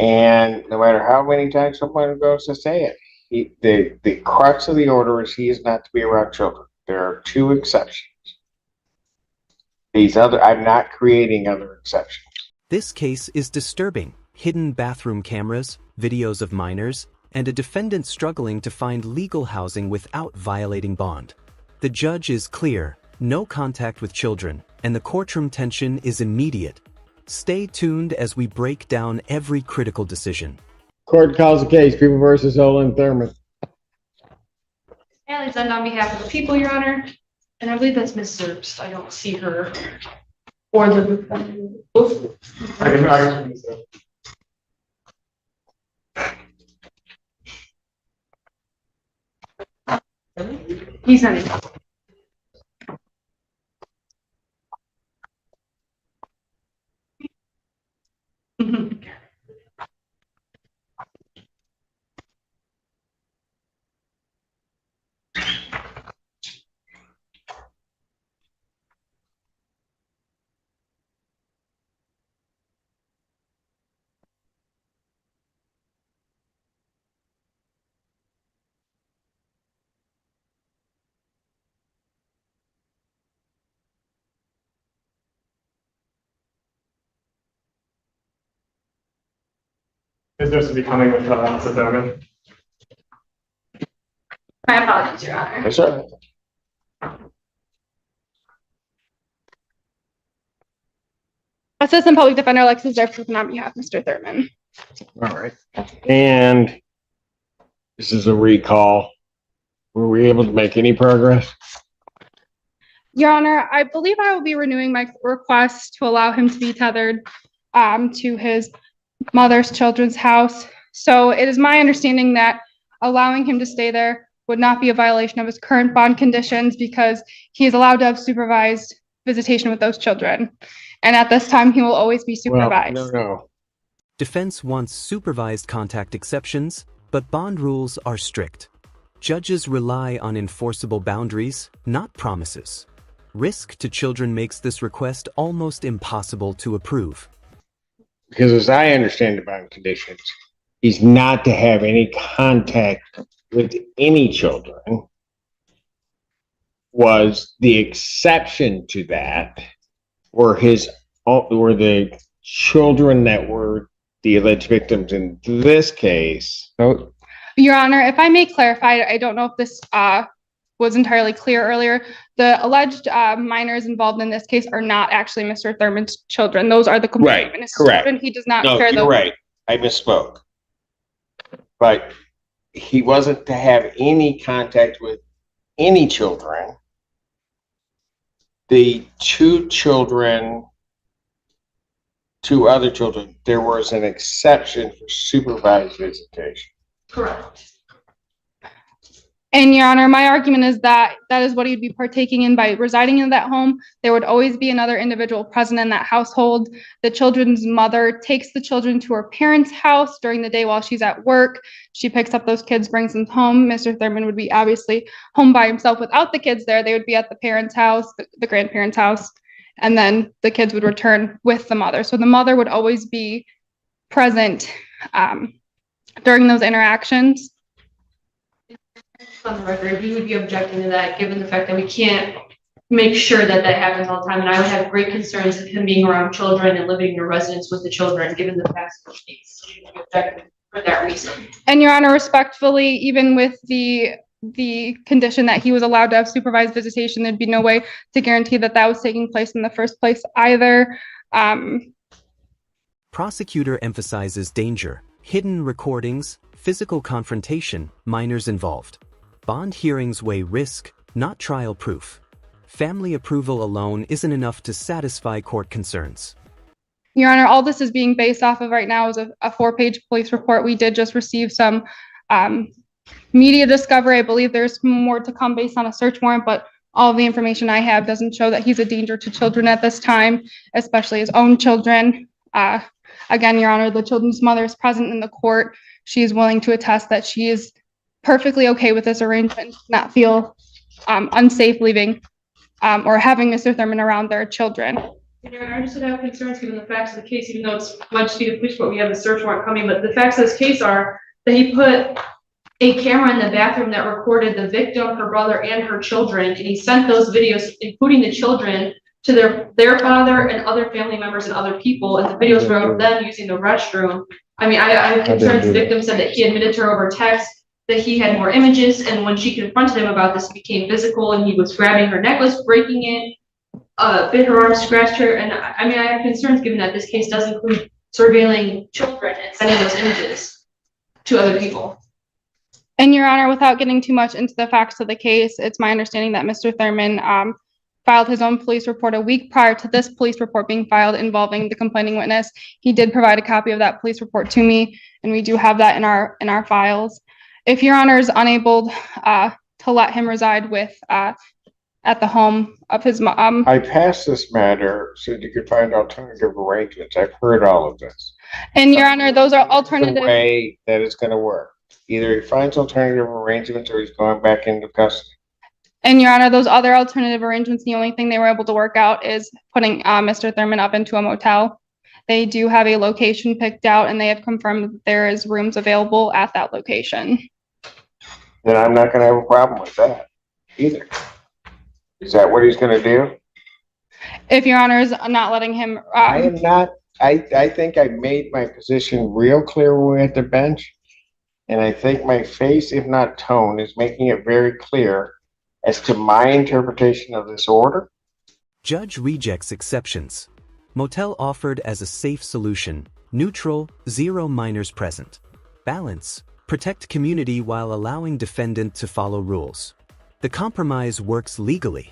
And no matter how many times someone goes to say it, the crux of the order is he is not to be around children. There are two exceptions. I'm not creating other exceptions. This case is disturbing. Hidden bathroom cameras, videos of minors, and a defendant struggling to find legal housing without violating bond. The judge is clear, no contact with children, and the courtroom tension is immediate. Stay tuned as we break down every critical decision. Court calls the case, People versus Olin Thurman. Alexander on behalf of the people, Your Honor. And I believe that's Ms. Zerbst. I don't see her. Or the he's not in. Is this to be coming with Mr. Thurman? My apologies, Your Honor. That's all right. Assistant Public Defender Alexis Zerbst on behalf of Mr. Thurman. All right. And this is a recall. Were we able to make any progress? Your Honor, I believe I will be renewing my request to allow him to be tethered to his mother's children's house. So it is my understanding that allowing him to stay there would not be a violation of his current bond conditions because he is allowed to have supervised visitation with those children. And at this time, he will always be supervised. Well, no. Defense wants supervised contact exceptions, but bond rules are strict. Judges rely on enforceable boundaries, not promises. Risk to children makes this request almost impossible to approve. Because as I understand the bond conditions, he's not to have any contact with any children. Was the exception to that were the children that were the alleged victims in this case. So, Your Honor, if I may clarify, I don't know if this was entirely clear earlier. The alleged minors involved in this case are not actually Mr. Thurman's children. Those are the complainant right, correct. children. He does not no, share you're those. right. I misspoke. But he wasn't to have any contact with any children. The two other children, there was an exception for supervised visitation. Correct. And Your Honor, my argument is that that is what he'd be partaking in by residing in that home. There would always be another individual present in that household. The children's mother takes the children to her parents' house during the day while she's at work. She picks up those kids, brings them home. Mr. Thurman would be obviously home by himself without the kids there. They would be at the parents' house, the grandparents' house, and then the kids would return with the mother. So the mother would always be present during those interactions. On the record, we would be objecting to that given the fact that we can't make sure that that happens all the time. And I would have great concerns of him being around children and living in a residence with the children given the past case. So we would be objecting for that reason. And Your Honor, respectfully, even with the condition that he was allowed to have supervised visitation, there'd be no way to guarantee that that was taking place in the first place either. Prosecutor emphasizes danger, hidden recordings, physical confrontation, minors involved. Bond hearings weigh risk, not trial proof. Family approval alone isn't enough to satisfy court concerns. Your Honor, all this is being based off of right now is a 4-page police report. We did just receive some media discovery. I believe there's more to come based on a search warrant, but all of the information I have doesn't show that he's a danger to children at this time, especially his own children. Again, Your Honor, the children's mother is present in the court. She is willing to attest that she is perfectly okay with this arrangement, not feel unsafe leaving or having Mr. Thurman around their children. I just have concerns given the facts of the case, even though it's legislative police, but we have a search warrant coming, but the facts of this case are that he put a camera in the bathroom that recorded the victim, her brother, and her children, and he sent those videos, including the children, to their father and other family members and other people, and the videos were of them using the restroom. I mean, I have concerns. The victim said that he admitted to her over text that he had more images, and when she confronted him about this, it became physical, and he was grabbing her necklace, breaking it, bit her arm, scratched her, and I mean, I have concerns given that this case does include surveilling children and sending those images to other people. And Your Honor, without getting too much into the facts of the case, it's my understanding that Mr. Thurman filed his own police report a week prior to this police report being filed involving the complaining witness. He did provide a copy of that police report to me, and we do have that in our files. If Your Honor is unable to let him reside with at the home of his mom. I passed this matter so that you could find alternative arrangements. I've heard all of this. And Your Honor, those are The alternative. way that it's going to work. Either he finds alternative arrangements or he's going back into custody. And Your Honor, those other alternative arrangements, the only thing they were able to work out is putting Mr. Thurman up into a motel. They do have a location picked out, and they have confirmed that there is rooms available at that location. Then I'm not going to have a problem with that either. Is that what he's going to do? If Your Honor is not letting him. I am not. I think I made my position real clear when we were at the bench. And I think my face, if not tone, is making it very clear as to my interpretation of this order. Judge rejects exceptions. Motel offered as a safe solution. Neutral, 0 minors present. Balance, protect community while allowing defendant to follow rules. The compromise works legally.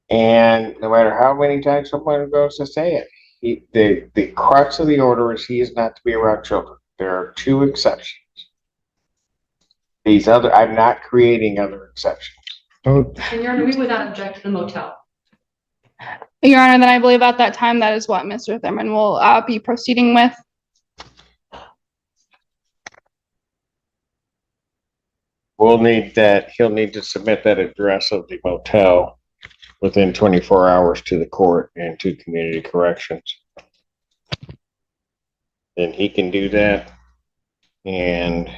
And no matter how many times someone goes to say it, the crux of the order is he is not to be around children. There are 2 exceptions. I'm not creating other exceptions. And Your Honor, we would not object to the motel. Your Honor, then I believe at that time that is what Mr. Thurman will be proceeding with. We'll need that. He'll need to submit that address of the motel within 24 hours to the court and to community corrections. Then he can do that. And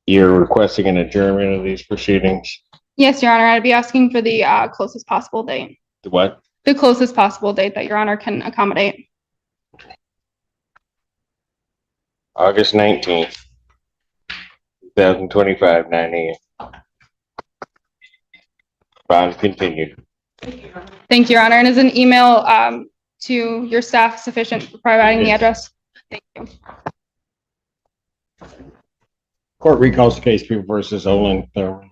you're requesting an adjournment of these proceedings? Yes, Your Honor, I'd be asking for the closest possible date. The what? The closest possible date that Your Honor can accommodate. August 19th, 2025, 9 a.m. Bond continued. Thank you, Your Honor. And is an email to your staff sufficient for providing the address? Thank you. Court recalls the case People versus Olin Thurman.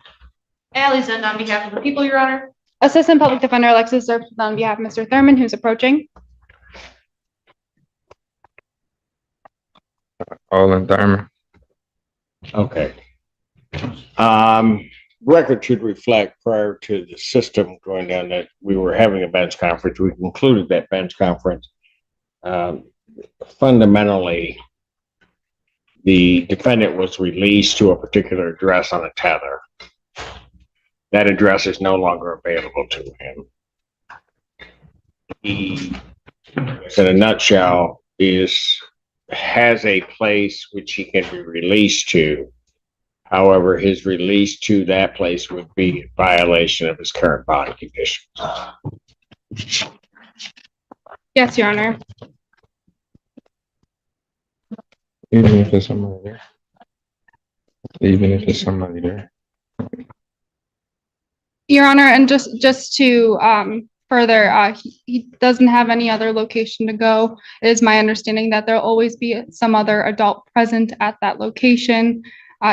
Ally Zend on behalf of the people, Your Honor. Assistant Public Defender Alexis Zerp on behalf of Mr. Thurman, who's approaching. Olin Thurman. Okay. Record should reflect prior to the system going down that we were having a bench conference. We concluded that bench conference. Fundamentally, the defendant was released to a particular address on a tether. That address is no longer available to him. He, in a nutshell, has a place which he can be released to. However, his release to that place would be in violation of his current body conditions. Yes, Your Honor. Even if there's somebody there. Even if there's somebody there. Your Honor, and just to further, he doesn't have any other location to go. It is my understanding that there'll always be some other adult present at that location.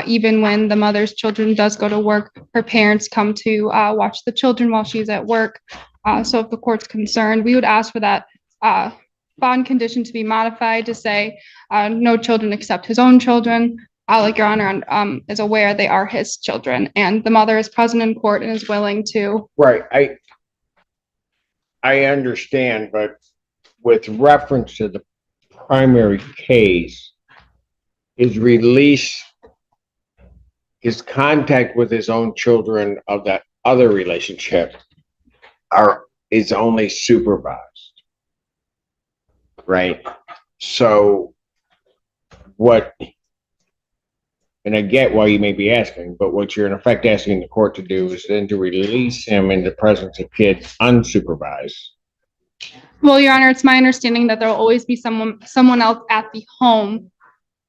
Even when the mother's children does go to work, her parents come to watch the children while she's at work. So if the court's concerned, we would ask for that bond condition to be modified to say no children except his own children. Like Your Honor is aware, they are his children, and the mother is present in court and is willing to. Right. I understand, but with reference to the primary case, his release, his contact with his own children of that other relationship is only supervised. Right? So what, and I get why you may be asking, but what you're in effect asking the court to do is then to release him in the presence of kids unsupervised. Well, Your Honor, it's my understanding that there will always be someone else at the home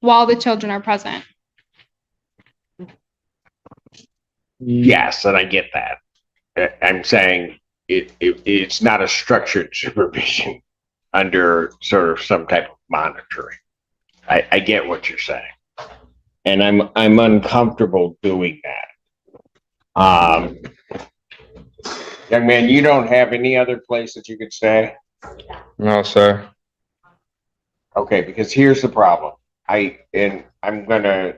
while the children are present. Yes, and I get that. I'm saying it's not a structured supervision under sort of some type of monitoring. I get what you're saying. And I'm uncomfortable doing that. Young man, you don't have any other place that you could stay? No, sir. Okay, because here's the problem. I'm gonna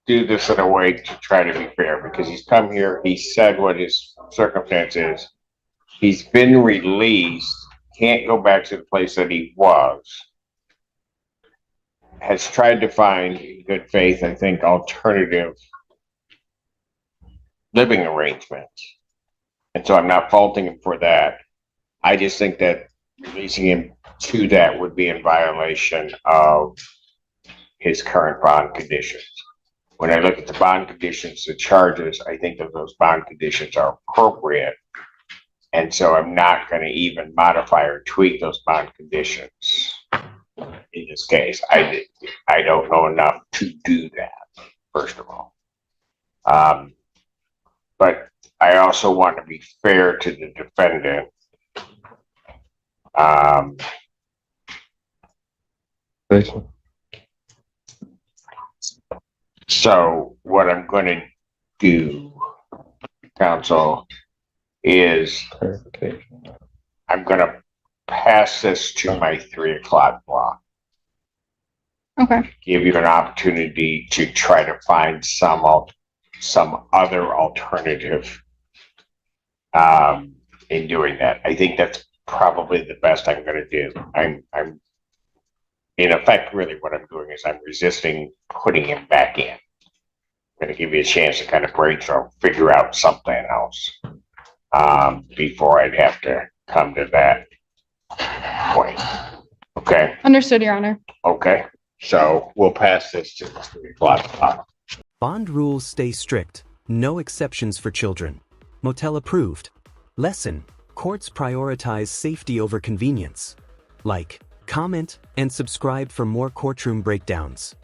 do this in a way to try to be fair, because he's come here, he said what his circumstance is. He's been released, can't go back to the place that he was. Has tried to find, in good faith, I think, alternative living arrangements. And so I'm not faulting him for that. I just think that releasing him to that would be in violation of his current bond conditions. When I look at the bond conditions, the charges, I think that those bond conditions are appropriate. And so I'm not going to even modify or tweak those bond conditions in this case. I don't know enough to do that, first of all. But I also want to be fair to the defendant. So what I'm going to do, counsel, is I'm going to pass this to my 3:00 block. Okay. Give you an opportunity to try to find some other alternative in doing that. I think that's probably the best I'm going to do. I'm in effect, really what I'm doing is I'm resisting putting him back in. I'm going to give you a chance to kind of brainstorm, figure out something else before I'd have to come to that point. Okay. Understood, Your Honor. Okay. So we'll pass this to the 3:00 block. Bond rules stay strict. No exceptions for children. Motel approved. Lesson: courts prioritize safety over convenience. Like, comment, and subscribe for more courtroom breakdowns.